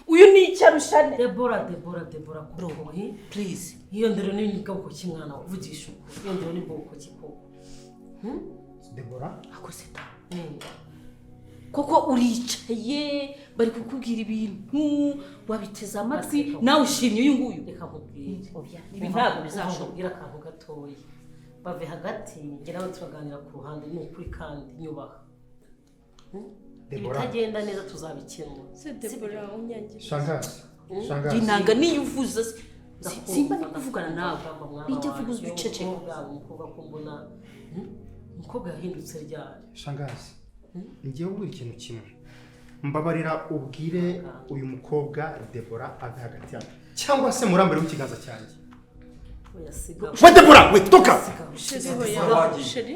uyu ni icyarushane. Debora bro, please. Iyo ndero ni bwoko kimwana uvugisha uko. Iyo ndero ni bwoko kiko. Debora akose ta. Koko uricaye bari kukubwira ibintu wabiteza amatwi nawe ushimye uyu nguyu. Reka nkubwire. Ibi ntabwo bizashobora akantu gatoya. Bave hagati ngeraho turaganira ku ruhande ni ukuri kandi nyubaha. Ibitagenda neza tuzabikemura. Se Debora unyangira. Shangazi. Inanga niyo uvuze simba ni kuvugana nawe. Ijya vuguza uceceka umukobwa kumbona. Umukobwa yahindutse ryari. Shangazi. Ngiye ubwira ikintu kimwe. Mbabarira ubwire uyu mukobwa Debora ave hagati yawe. Cyangwa se murambere w'ikiganza cyanjye. Debora, we toka.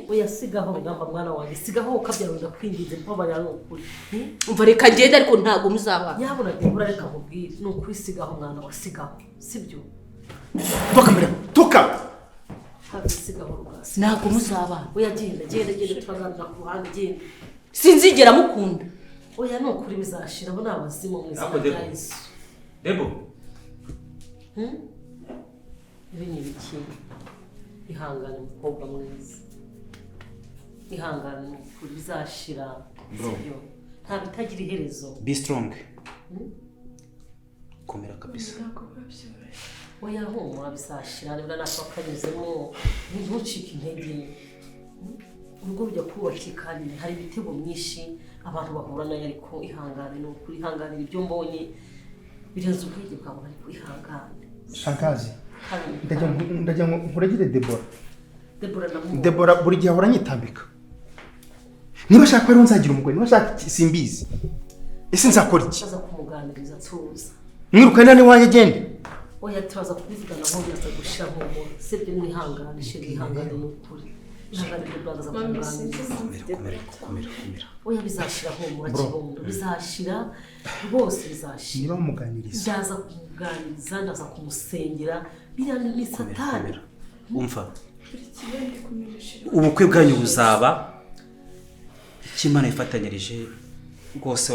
Uyasigaho rugamba mwana wanjye. Sigaho ukabyara ndakwingize mbabarira n'ukuri. Umva reka ngende ariko ntago muzabana. Yabona Debora reka nkubwire n'ukuri sigaho mwana wasigaho. Sibyo. Toka mbere. Toka. Sigaho rugasi. Ntago muzabana. Oya genda twaganira ku ruhande genda. Sinzigera mukunda. Oya n'ukuri bizashira bo nabazimo mwese ya Yesu. Debo. Ibi ni biki? Ihangane umukobwa mwiza. Ihangane n'ukuri bizashira. Sibyo. Nta bitagira iherezo. Be strong. Komera kabisa. Oya humura bizashira nibwo nakakanyuzemo ntucike intege. Ubwo bijya kubakika kandi hari ibitego myinshi abantu bahura nayo ariko ihangane no kuri ihanganira ibyo mbonye birenze ubwenge bwawe ariko ihangane. Shangazi. Ndajya nkuregire Debora. Debora Debora buri gihe ahora nyitambika. Niba shaka rero nzagira umugore, niba shaka simbizi. Ese nzakora iki? Aza kumuganiriza tuza. Mwirukana ni wanjye gende. Oya turaza kubivugana aho byasa gushira mu sebye mwihangane shiri ihangane no kuri. Komera. Oya bizashira humura kibondo bizashira rwose bizashira. Niba muganiriza. Ndaza kumuganiriza ndaza kumusengera birane ni satani. Umva. Ubukwe bwanyu buzaba Imana ifatanyirije rwose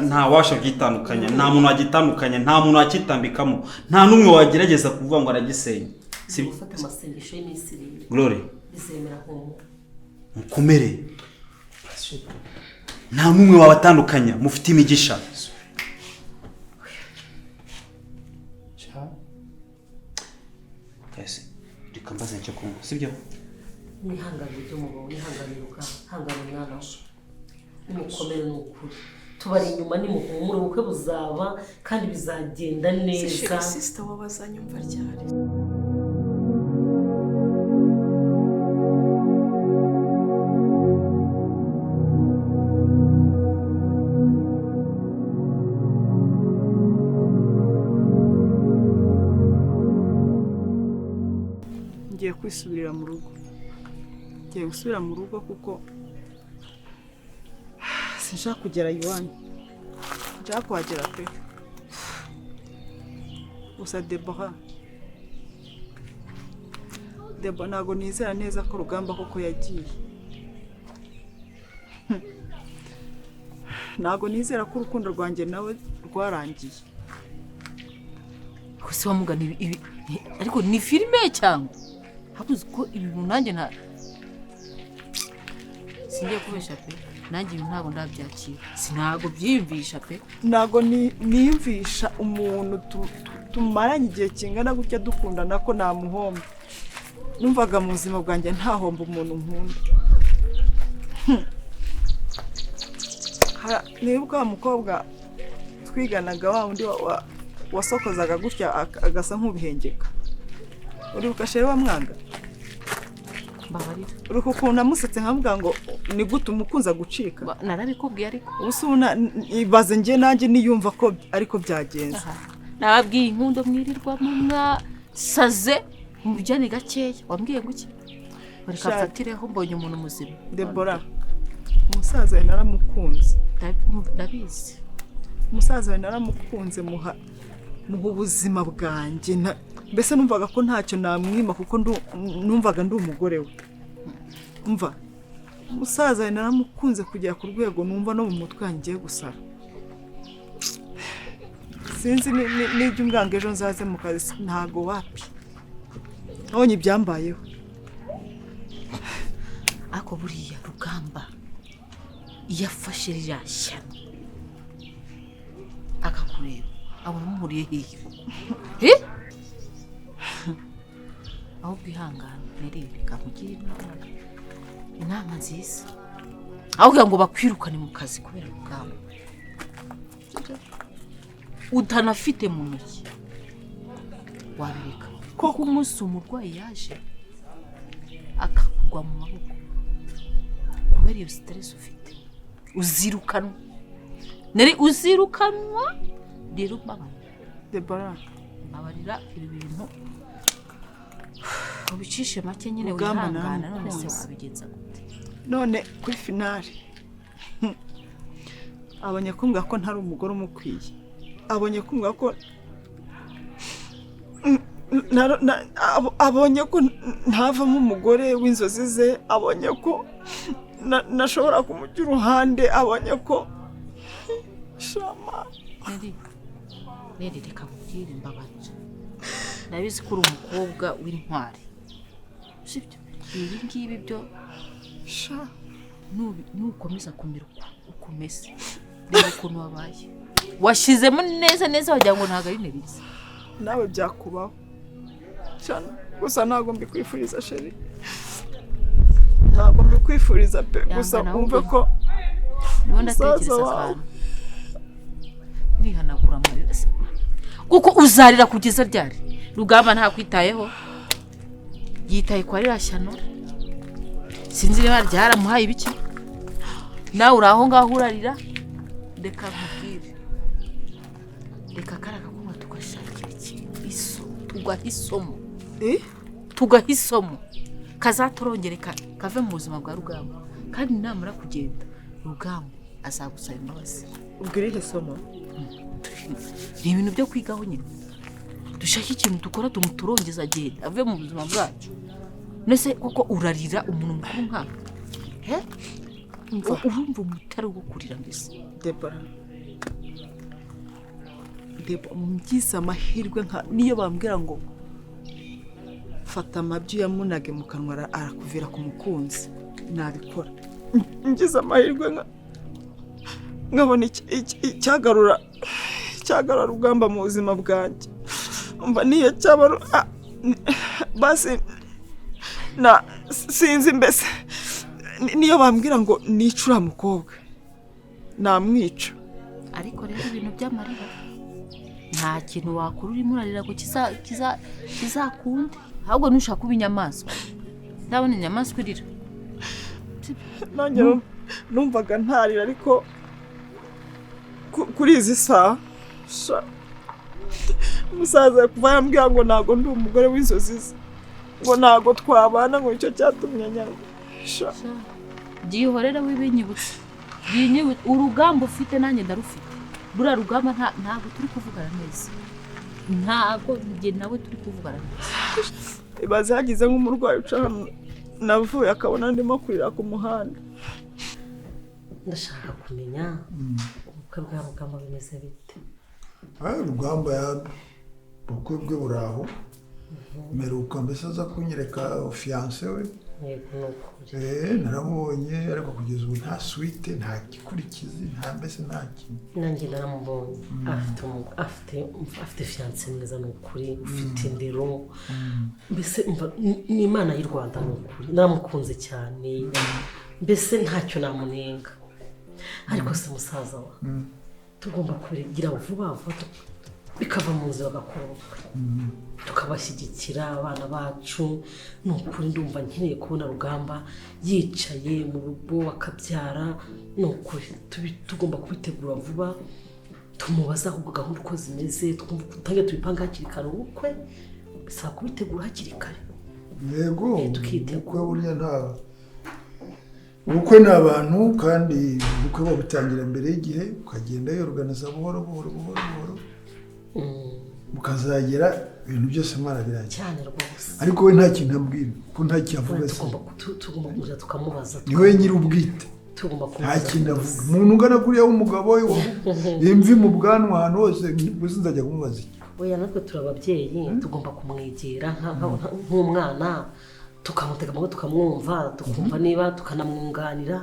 nta washa gitandukanya nta muntu wagitandukanya nta muntu wakitambikamo nta numwe wagerageza kuvuga ngo aragisenya. Sibifata amasengesho y'iminsi ibiri. Glory. Bizemera homo. Mukomere. Nta numwe wabatandukanya mufite imigisha. Yes. Rikambaza cyo kumva. Sibyo? Nihangane byo mubo nihanganiruka hangana mwana wacu. Nimukomere n'ukuri. Tubari inyuma nimuhumure ubukwe buzaba kandi bizagenda neza. Sister wabazanyumva ryari. Ngiye kwisubirira mu rugo. Ngiye gusubira mu rugo kuko sinshaka kugera iwanyu. Nshaka kuhagera pe. Gusa Debora ntabwo nizera neza ko Rugamba koko yagiye. Ntabwo nizera ko urukundo rwanjye nawe rwarangiye. Kose wamugana ibi ariko ni filime cyangwa habuze ko ibintu nanjye nta singiye kubesha pe nanjye ibintu ntabwo ndabyakira sinago byiyumvisha pe ntabwo niyumvisha umuntu tumaranye igihe kingana gutya dukundana ko namuhomba numvaga mu buzima bwanjye ntahomba umuntu nkunda nibwo wa mukobwa twiganaga wa undi wasokozaga gutya agasa nk'ubihengeka uribuka shere wa mwanga mbabarira uruko ukuntu amusetse nkavuga ngo ni gute umukunza gucika narabikubwiye ariko ubusuna ibaze nge nanjye niyumva ko ariko byagenze nababwiye inkundo mwirirwa mu mwasaze umujyane gakeya wambwiye guki bari kafatireho mbonye umuntu muzima Debora umusaza we naramukunze ndabizi umusaza we naramukunze muha ubuzima bwanjye mbese numvaga ko ntacyo namwima kuko numvaga ndi umugore we umva umusaza we naramukunze kugera ku rwego numva no mu mutwe ngiye gusara sinzi n'ibyo umwanga ejo nzaze mu kazi ntago wapi nabonye ibyambayeho ako buriya Rugamba yafashe rya shyano akakureba abona umuriye hehe aho bwihangana nereka kugira inama nziza aho kugira ngo bakwirukane mu kazi kubera Rugamba utanafite mu ntoki wabireka koko umunsi umurwayi yaje akakugwa mu maboko kubera iyo stress ufite uzirukanwa nari uzirukanwa rero mbabarira ibi bintu ubicishe make nyine wihangana none se wabigenza gute none kuri finale abonye kumbwa ko ntari umugore umukwiye abonye kumbwa ko abonye ko ntavamo umugore w'inzozi ze abonye ko nashobora kumujya uruhande abonye ko shama Neri reka mubwire mbabarira ndabizi ko uri umukobwa w'intwari sibyo ibi ngibi byo nukomeza kumira ukomeze reba ukuntu wabaye washizemo neza wagira ngo ntabwo ari nebizi nawe byakubaho cyane gusa ntabwo mbikwifuriza sheri ntabwo mbikwifuriza pe gusa umve ko ndatekereza cyane nihanagura amarira kuko uzarira kugeza ryari Rugamba nta kwitayeho yitaye kwa rira shyano sinzi niba ryaramuhaye ibiki nawe uri aho ngaho urarira reka nkubwire reka karaka kuma tugashakira ikintu tugahisomo kazaturongera kave mu buzima bwa Rugamba kandi namara kugenda Rugamba azagusaba imbabazi ubwire isomo ni ibintu byo kwigaho nyine dushaka ikintu dukora tumuturongeza agenda ave mu buzima bwacu nese kuko urarira umuntu mukuru nkaka urumva umutari wo kurira mbese Debora mbyisa amahirwe niyo bambwira ngo fata amabyi yamunage mu kanwa arakuvira ku mukunzi nabikora ngize amahirwe nkabona icyagarura Rugamba mu buzima bwanjye umva niyo cyabaro basi sinzi mbese niyo bambwira ngo nicura mukobwa namwica ariko rero ibintu by'amarira nta kintu wakora urimo urarira ngo kizakunde ahubwo nushaka kuba inyamaswa ndabona inyamaswa irira nanjye numvaga ntarira ariko kuri izi saha umusaza kuva yambwira ngo ntago ndi umugore w'inzozi ze ngo ntago twabana ngo icyo cyatumye nyanga byihorera wibinyibutse urugamba ufite nanjye ndarufite buriya Rugamba ntago turi kuvugana neza ntago njye nawe turi kuvugana neza ibaze hagize nk'umurwayi uca hano navuye akabona ndimo kurira ku muhanda ndashaka kumenya ubukwe bwa Rugamba bimeze bite Rugamba ubukwe bwe buraho meruka mbese aza kunyereka fiancé we naramubonye ariko kugeza ubu nta suite nta gikurikizi nta mbese nta kintu nanjye naramubonye afite fiancé mwiza n'ukuri ufite indero mbese ni Imana y'u Rwanda n'ukuri naramukunze cyane mbese ntacyo namunenga ariko se musaza wa tugomba kugira vuba bikava mu nzira bagakoroka tukabashyigikira abana bacu n'ukuri ndumva nkeneye kubona Rugamba yicaye mu rugo bakabyara n'ukuri tugomba kubitegura vuba tumubaza ahubwo gahunda uko zimeze tutange tubipanga hakiri kare ubukwe bisaba kubitegura hakiri kare yego ubukwe burya ubukwe ni abantu kandi ubukwe babutangira mbere y'igihe ukagenda yorganiza buhoro mukazagera ibintu byose mwarabiranye cyane rwose ariko we nta kintu ambwira ko nta cyavuga tugomba kuja tukamubaza niwe nyiri ubwite tugomba nta kintu avuga umuntu ungana kuriya w'umugabo imvi mu bwanwa ahantu hose gusa nzajya kumubaza iki oya natwe turababyeyi tugomba kumwegera nk'umwana tukamutega amaboko tukamwumva tukumva niba tukanamwunganira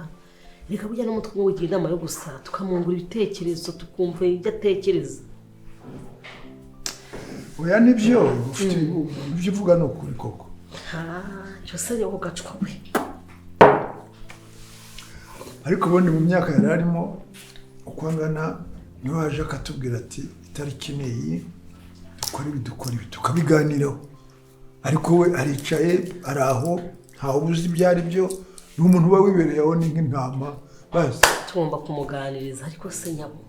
reka burya n'umutwe umwe wigira inama yo gusa tukamwungura ibitekerezo tukumva ibyo atekereza oya nibyo ibyo uvuga ni ukuri koko cyose ni uko gacwa we ariko ubundi mu myaka yari arimo uko angana niwe waje akatubwira ati itariki n'iyi dukora ibi tukabiganiraho ariko we aricaye ari aho ntawe ubuze ibyo ari byo ni umuntu uba wibereye aho ni nk'intama basi tugomba kumuganiriza ariko se nyabo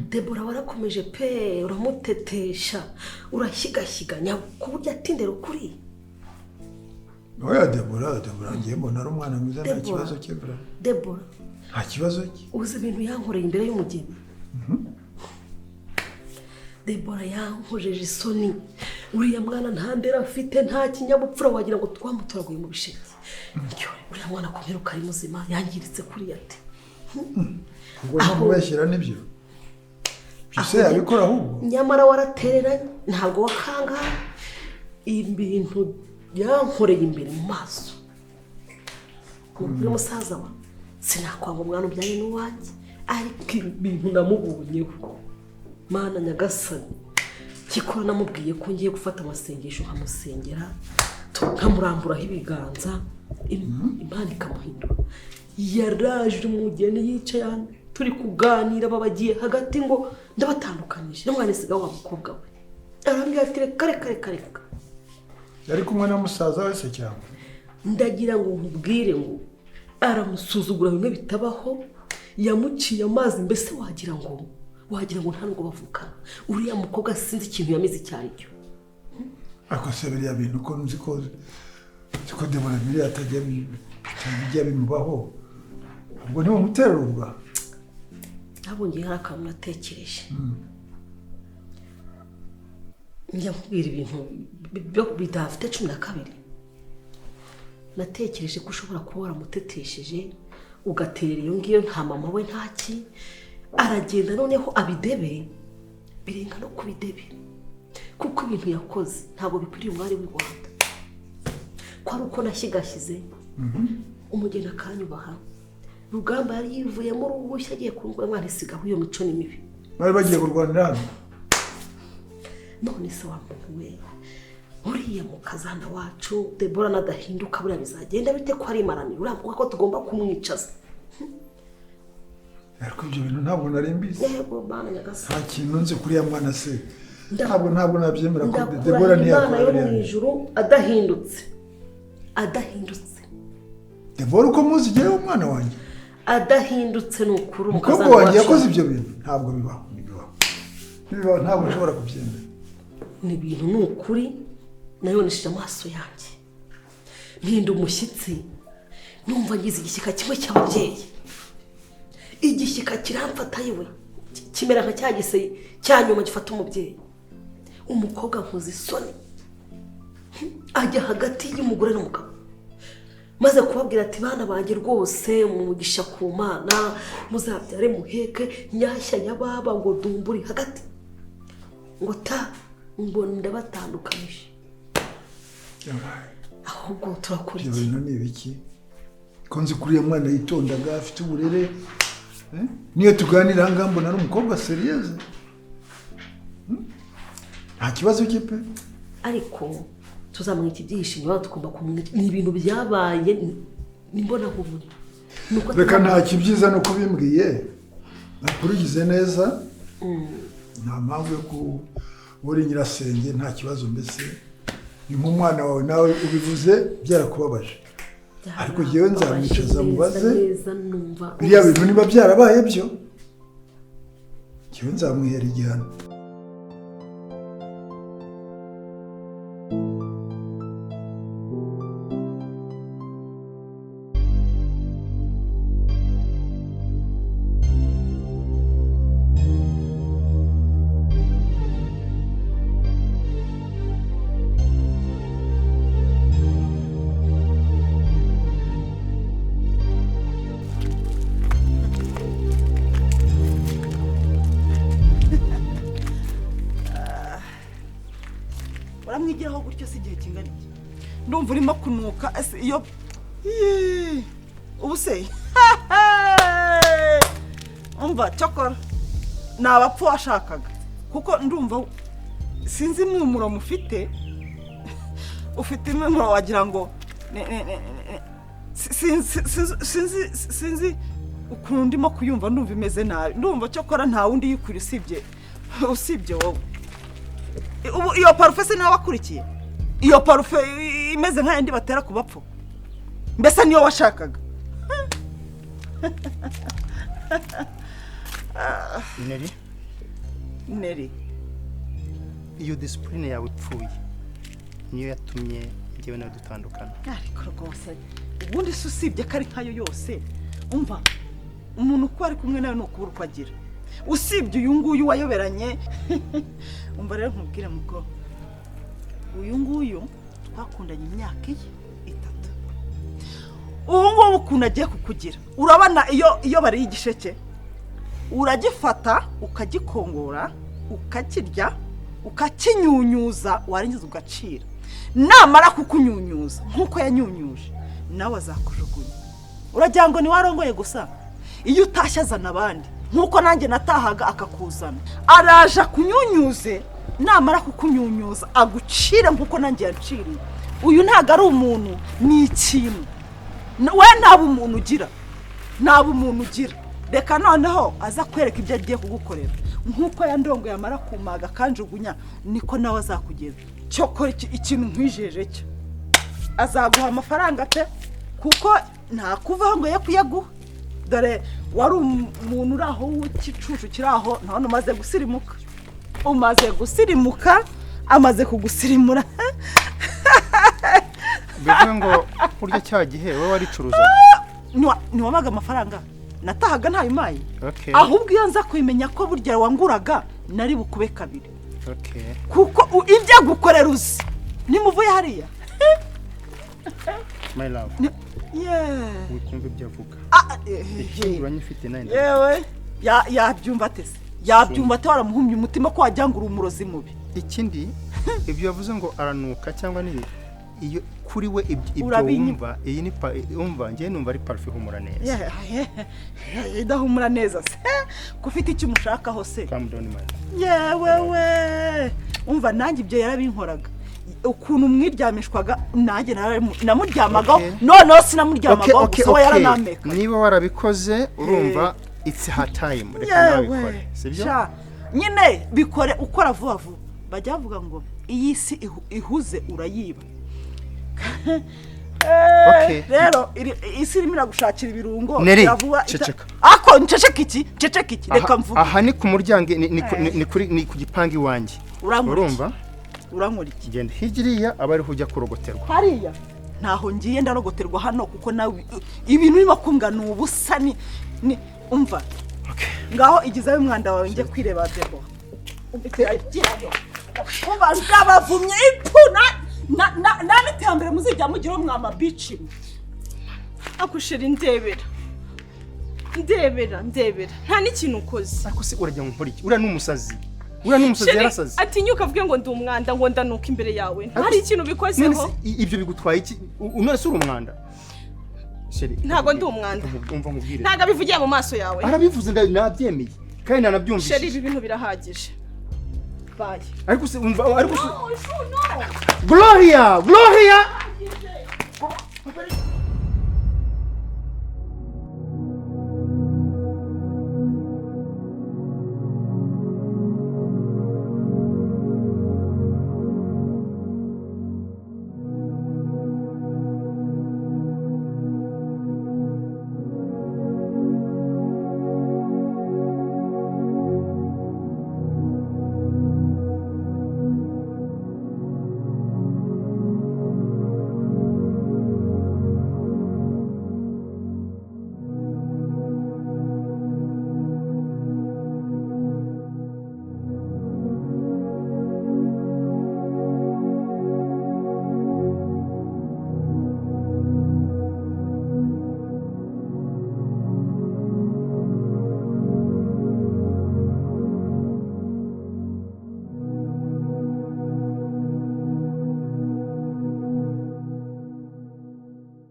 Debora warakomeje pe uramutetesha urashyigashiga nyabo ku buryo atindera ukuri oya Debora ngiye mbona ari umwana mwiza nta kibazo cye bra Debora nta kibazo cye uzi ibintu yankoreye imbere y'umugeni Debora yankojeje isoni uriya mwana nta ndera afite nta kinyabupfura wagira ngo twamutoraguye mu bisheke uriya mwana kumperuka ari muzima yangiritse kuri ati ngo ntamubeshyira nibyo byose yabikora ahubwo nyamara waratereranye ntabwo wakanga ibintu yankoreye imbere mu maso kuko musaza wa sinakwanga umwana ubyanye n'uwanjye ariko ibintu namubonyeho mana nyagasani kikora namubwiye ko ngiye gufata amasengesho nkamusengera tukamuramburaho ibiganza imana ikamuhindura yaraje umugeni yicaye turi kuganira babagiye hagati ngo ndabatandukanyije n'umwana isiga wa mukobwa we arambwira ati reka yari kumwe na musaza wese cyangwa ndagira ngo nkubwire ngo aramusuzugura bimwe bitabaho yamuciye amazi mbese wagira ngo nta nubwo bavukana uriya mukobwa sinzi ikintu yamize icyo ari cyo ariko se biriya bintu ko nzi ko Debora biriya bijya bimubaho ubwo niwe mutera ubwa ntabwo ngiye hari akantu natekereje njya nkubwira ibintu bidafite 12 natekereje ko ushobora kuba waramutetesheje ugaterera iyo ngiyo nta mama we ntaki aragenda noneho abidebe birenga no kubidebe kuko ibintu yakoze ntabwo bikwiriye umwari w'i Rwanda ko ari uko nashyigashyize umugeni akanyubaha Rugamba yari yivuyemo uruhushya agiye kurungura mwana isigaho iyo mico ni mibi bari bagiye kurwanira hano none se wa muntu we uriya mukazana wacu Debora nadahinduka buriya bizagenda bite ko ari imaraniro uravuga ko tugomba kumwicaza ariko ibyo bintu ntabwo nari mbizi yego bana nyagasani nta kintu nzi kuriya mwana se ntabwo nabyemera ko Debora ntiyakora yo mu ijuru adahindutse Debora uko muzi igihe umwana wanjye adahindutse n'ukuri umukobwa wanjye yakoze ibyo bintu ntabwo bibaho ntabwo ushobora kubyemera ni ibintu n'ukuri nayonesheje amaso yanjye mpinda umushyitsi numva ngize igishyika kimwe cy'ababyeyi igishyika kiramfata yewe kimera nka cyagise cyanyuma gifata umubyeyi umukobwa nkoze isoni ajya hagati y'umugore n'umugabo maze kubabwira ati bana banjye rwose umugisha ku mana muzabyare muheke nyashya nyababa ngo dumburi hagati ngo mbona ndabatandukanije ahubwo turakora iki ibyo bintu ni ibiki ko nzi kuriya mwana yitondaga afite uburere niyo tuganira ahangaha mbona ari umukobwa seriyeze nta kibazo cye pe ariko tuzamwita ibyishimo tugomba kumwita ni ibintu byabaye nimbona nk'ubundi reka nta kibyiza nuko bimbwiye nakurigize neza nta mpamvu yo kubura nyirasenge nta kibazo mbese ni nk'umwana wawe nawe ubivuze byarakubabaje ariko njyewe nzamwicaza mubaze biriya bintu niba byarabaye byo njyewe nzamwihera igihano ndamwigiraho gutyo si igihe kingana iki ndumva urimo kunuka iyo ubu se umva cyokora ni abapfu washakaga kuko ndumva sinzi impumuro mufite ufite impumuro wagira ngo sinzi ukuntu ndimo kuyumva ndumva imeze nabi ndumva cyokora nta wundi yikwira usibye wowe ubu iyo parufe se nawe wakurikiye iyo parufe imeze nk'ayandi batera ku bapfu mbese niyo washakaga Nelly iyo discipline yawe ipfuye niyo yatumye njyewe nawe dutandukana ariko rwose ubundi se usibye ko ari nkayo yose umva umuntu uko ari kumwe nawe nukubura uko agira usibye uyu nguyu wayoberanye umva rero nkubwire muko uyu nguyu twakundanye imyaka 3 ubu ngubu ukuntu agiye kukugira urabona iyo bari igisheke uragifata ukagikongora ukakirya ukakinyunyuza warangiza ugacira namara kukunyunyuza nkuko yanyunyuje nawe azakujugunya uragira ngo ni warongoye gusa iyo utashazana abandi nkuko nanjye natahaga akakuzana araja kunyunyuze namara kukunyunyuza agucira nkuko nanjye yaciriye uyu ntago ari umuntu ni ikintu we ntabwo umuntu ugira reka noneho aza kwereka ibyo agiye kugukorera nkuko yandongo yamara kumaga kanjugunya niko nawe azakugeza cyokora ikintu nkwijeje cyo azaguha amafaranga pe kuko nta kuvaho ngo ye kuyaguha dore wari umuntu uraho w'ikicucu kiraho none umaze gusirimuka amaze kugusirimura bivuga ngo kurya cya gihe wowe waricuruza niwamaga amafaranga natahaga ntayo mayi ahubwo iyo nza kwimenya ko burya wanguraga nari bukube 2 kuko ibyo gukorera uzi nimuvuye hariya my love wikumva ibyo avuga ikindi uranyifite nani yewe yabyumva tese yabyumva te waramuhumye umutima ko wajyangura umurozi mubi ikindi ibyo yavuze ngo aranuka cyangwa ni iyo kuri we ibyo wumva iyi ni umva ngiye numva ari parfum humura neza idahumura neza se kufite icyo umushakaho se calm down man yewe umva nanjye ibyo yarabinkoraga ukuntu mwiryamishwaga nanjye namuryamagaho noneho sinamuryamagaho so yaranameka niba warabikoze urumva it's her time reka nawe bikore sibyo nyine bikore ukora vuba vuba bajya bavuga ngo iyi si ihuze urayiba rero isi irimo iragushakira ibirungo iravuga ako nceceka iki reka mvuga aha ni ku muryango ni ku gipangi wanjye urumva urankora iki genda higiriya aba ariho ujya kurogoterwa hariya ntaho ngiye ndarogoterwa hano kuko nawe ibintu urimo kumbwa ni ubusa ni umva ngaho igizayo umwanda wawe njye kwireba debo umva ndabavumye ipuna nani tambere muzijya mugira mwama bici akushira ndebera nta n'ikintu ukoze ariko se urajya nkora iki ura n'umusazi yarasaze atinyuka avuge ngo ndi umwanda ngo ndanuka imbere yawe hari ikintu bikozeho ibyo bigutwaye iki unone se uri umwanda ntago ndi umwanda umva nkubwire ntago abivugiye mu maso yawe arabivuze nabyemeye kandi nanabyumvise sheri ibi bintu birahagije bye ariko se umva ariko se Gloria